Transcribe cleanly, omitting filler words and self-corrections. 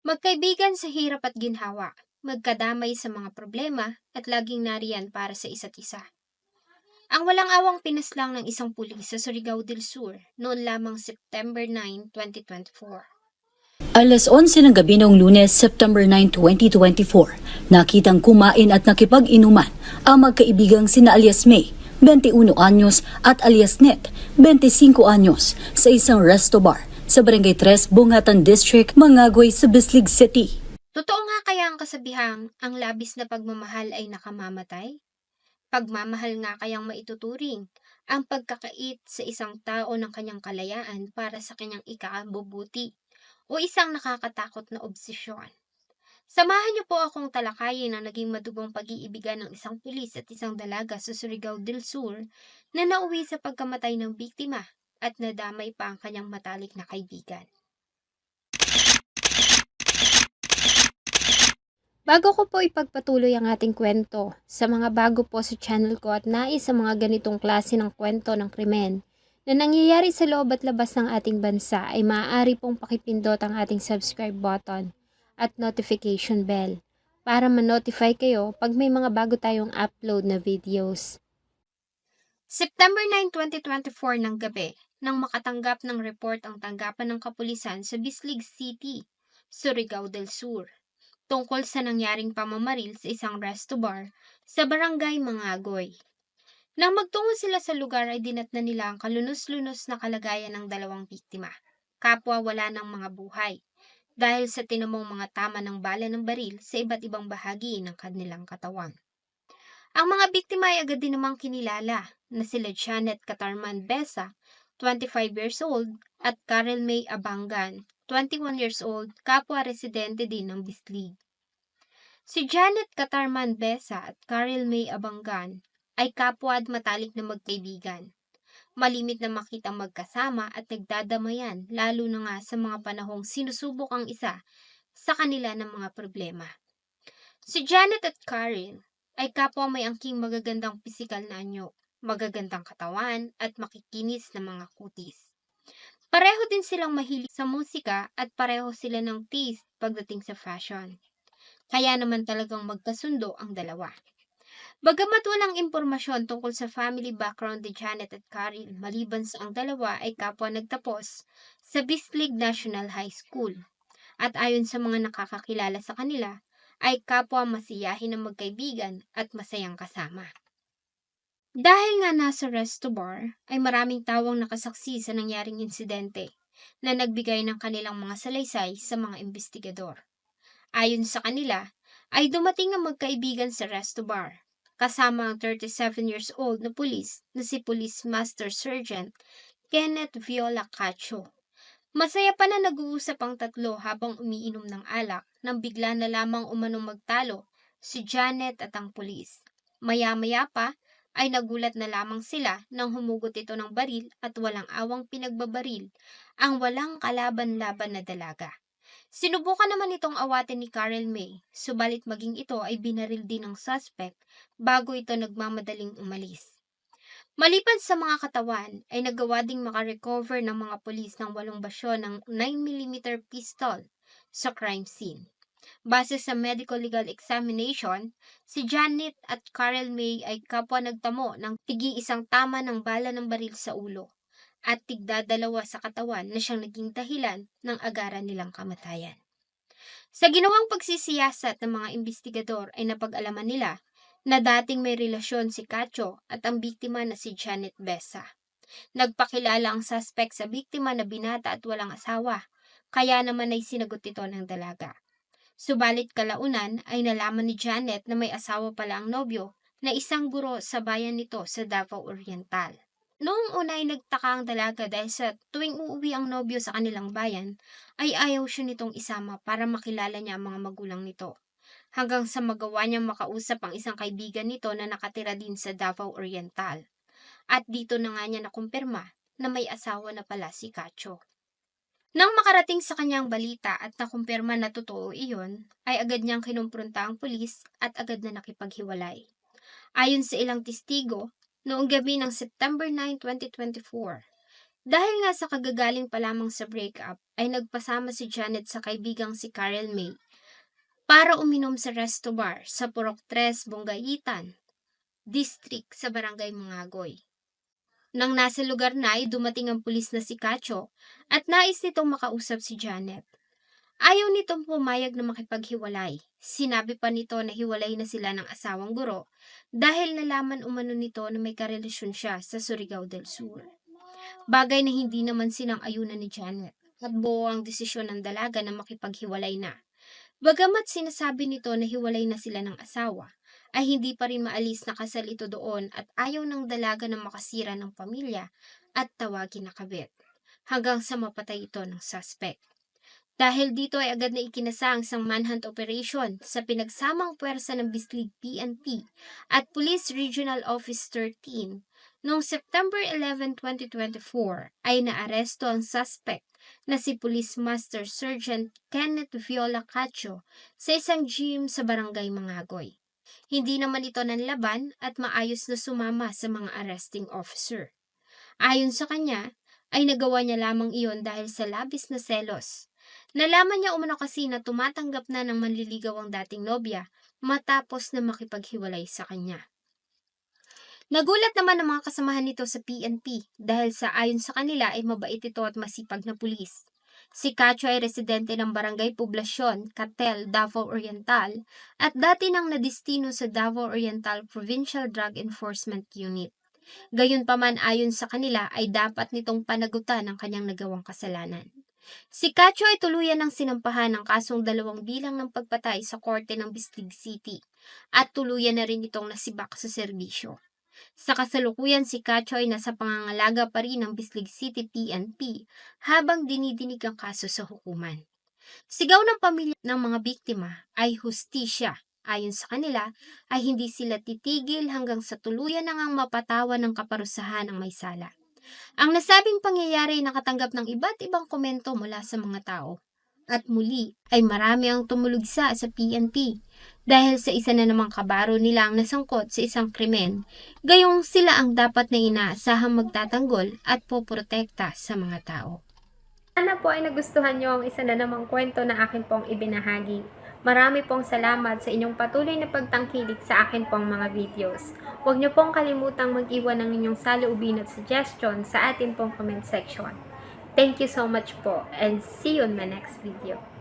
Magkaibigan sa hirap at ginhawa, magkadamay sa mga problema at laging nariyan para sa isa't isa. Ang walang awang pinaslang ng isang pulis sa Surigao del Sur noon lamang September 9, 2024. Alas 11 ng gabi noong Lunes, September 9, 2024, nakitang kumain at nakipag-inuman ang magkaibigang sina alias May, 21 anyos at alias Net, 25 anyos sa isang resto bar sa Barangay 3, Bungatan District, Mangagoy sa Bislig City. Totoo nga kaya ang kasabihang ang labis na pagmamahal ay nakamamatay? Pagmamahal nga kayang maituturing ang pagkakait sa isang tao ng kanyang kalayaan para sa kanyang ikabubuti o isang nakakatakot na obsesyon. Samahan niyo po akong talakayin ang naging madugong pag-iibigan ng isang pulis at isang dalaga sa Surigao del Sur na nauwi sa pagkamatay ng biktima at nadamay pa ang kanyang matalik na kaibigan. Bago ko po ipagpatuloy ang ating kwento, sa mga bago po sa channel ko at nais sa mga ganitong klase ng kwento ng krimen na nangyayari sa loob at labas ng ating bansa ay maaari pong pakipindot ang ating subscribe button at notification bell para ma-notify kayo pag may mga bago tayong upload na videos. September 9, 2024 ng gabi, nang makatanggap ng report ang tanggapan ng kapulisan sa Bislig City, Surigao del Sur, tungkol sa nangyaring pamamaril sa isang resto bar sa Barangay Mangagoy. Nang magtungo sila sa lugar ay dinatnan nila ang kalunos-lunos na kalagayan ng dalawang biktima. Kapwa wala ng mga buhay dahil sa tinamong mga tama ng bala ng baril sa iba't ibang bahagi ng kanilang katawan. Ang mga biktima ay agad din namang kinilala na sila Janet Catarman Besa, 25 years old, at Karel May Abangan, 21 years old, kapwa residente din ng Bislig. Si Janet Catarman Besa at Karel May Abangan ay kapwa at matalik na magkaibigan. Malimit na makitang magkasama at nagdadamayan lalo na nga sa mga panahong sinusubok ang isa sa kanila ng mga problema. Si Janet at Karel ay kapwa may angking magagandang pisikal na anyo, magagandang katawan at makikinis na mga kutis. Pareho din silang mahilig sa musika at pareho sila ng taste pagdating sa fashion. Kaya naman talagang magkasundo ang dalawa. Bagamat walang impormasyon tungkol sa family background ni Janet at Karel maliban sa ang dalawa ay kapwa nagtapos sa Bislig National High School. At ayon sa mga nakakakilala sa kanila, ay kapwa masiyahin ng magkaibigan at masayang kasama. Dahil nga nasa resto bar, ay maraming tawang nakasaksi sa nangyaring insidente na nagbigay ng kanilang mga salaysay sa mga investigador. Ayon sa kanila, ay dumating ang magkaibigan sa resto bar, kasama ang 37 years old na pulis na si Police Master Sergeant Kenneth Viola Cacho. Masaya pa na nag-uusap ang tatlo habang umiinom ng alak nang bigla na lamang umanong magtalo si Janet at ang pulis. Maya-maya pa ay nagulat na lamang sila nang humugot ito ng baril at walang awang pinagbabaril ang walang kalaban-laban na dalaga. Sinubukan naman itong awatin ni Karel May, subalit maging ito ay binaril din ng suspect bago ito nagmamadaling umalis. Maliban sa mga katawan, ay nagawa ding makarecover ng mga pulis ng 8 basyo ng 9mm pistol sa crime scene. Base sa medical legal examination, si Janet at Karel May ay kapwa nagtamo ng tigi-isang tama ng bala ng baril sa ulo at tigdadalawa sa katawan na siyang naging dahilan ng agaran nilang kamatayan. Sa ginawang pagsisiyasat ng mga investigador ay napag-alaman nila na dating may relasyon si Cacho at ang biktima na si Janet Besa. Nagpakilala ang suspect sa biktima na binata at walang asawa, kaya naman ay sinagot ito ng dalaga. Subalit kalaunan ay nalaman ni Janet na may asawa pala ang nobyo na isang guro sa bayan nito sa Davao Oriental. Noong una ay nagtaka ang dalaga dahil sa tuwing uuwi ang nobyo sa kanilang bayan, ay ayaw siya nitong isama para makilala niya ang mga magulang nito. Hanggang sa magawa niyang makausap ang isang kaibigan nito na nakatira din sa Davao Oriental. At dito na nga niya nakumpirma na may asawa na pala si Cacho. Nang makarating sa kanyang balita at nakumpirma na totoo iyon, ay agad niyang kinumpronta ang pulis at agad na nakipaghiwalay. Ayon sa ilang testigo, noong gabi ng September 9, 2024, Dahil nga sa kagagaling pa lamang sa breakup, ay nagpasama si Janet sa kaibigang si Karel May para uminom sa resto bar sa Purok 3, Bongaitan, District sa Barangay Mangagoy. Nang nasa lugar na ay dumating ang pulis na si Cacho at nais nitong makausap si Janet. Ayaw nitong pumayag na makipaghiwalay. Sinabi pa nito na hiwalay na sila ng asawang guro dahil nalaman umano nito na may karelasyon siya sa Surigao del Sur. Bagay na hindi naman sinang-ayunan ni Janet at buo ang desisyon ng dalaga na makipaghiwalay na. Bagamat sinasabi nito na hiwalay na sila ng asawa, ay hindi pa rin maalis na kasal ito doon at ayaw ng dalaga na makasira ng pamilya at tawagin na kabit, hanggang sa mapatay ito ng suspect. Dahil dito ay agad na ikinasa ang isang manhunt operation sa pinagsamang puwersa ng Bislig PNP at Police Regional Office 13. Noong September 11, 2024 ay naaresto ang suspect na si Police Master Sergeant Kenneth Viola Cacho sa isang gym sa Barangay Mangagoy. Hindi naman ito nanlaban at maayos na sumama sa mga arresting officer. Ayon sa kanya, ay nagawa niya lamang iyon dahil sa labis na selos. Nalaman niya umano kasi na tumatanggap na ng manliligaw ang dating nobya matapos na makipaghiwalay sa kanya. Nagulat naman ang mga kasamahan nito sa PNP dahil sa ayon sa kanila ay mabait ito at masipag na pulis. Si Cacho ay residente ng Barangay Poblasyon, Catel, Davao Oriental at dati nang nadistino sa Davao Oriental Provincial Drug Enforcement Unit. Gayunpaman ayon sa kanila ay dapat nitong panagutan ang kanyang nagawang kasalanan. Si Cacho ay tuluyan ng sinampahan ng kasong 2 bilang ng pagpatay sa korte ng Bislig City at tuluyan na rin itong nasibak sa serbisyo. Sa kasalukuyan si Cacho ay nasa pangangalaga pa rin ng Bislig City PNP habang dinidinig ang kaso sa hukuman. Sigaw ng pamilya ng mga biktima ay hustisya. Ayon sa kanila ay hindi sila titigil hanggang sa tuluyan na ngang mapatawan ng kaparusahan ang may sala. Ang nasabing pangyayari ay nakatanggap ng iba't ibang komento mula sa mga tao. At muli ay marami ang tumulugsa sa PNP dahil sa isa na namang kabaro nila ang nasangkot sa isang krimen, gayong sila ang dapat na inaasahang magtatanggol at poprotekta sa mga tao. Sana po ay nagustuhan niyo ang isa na namang kwento na akin pong ibinahagi. Marami pong salamat sa inyong patuloy na pagtangkilik sa akin pong mga videos. Huwag niyo pong kalimutang mag-iwan ng inyong saloobin at suggestion sa atin pong comment section. Thank you so much po and see you in my next video.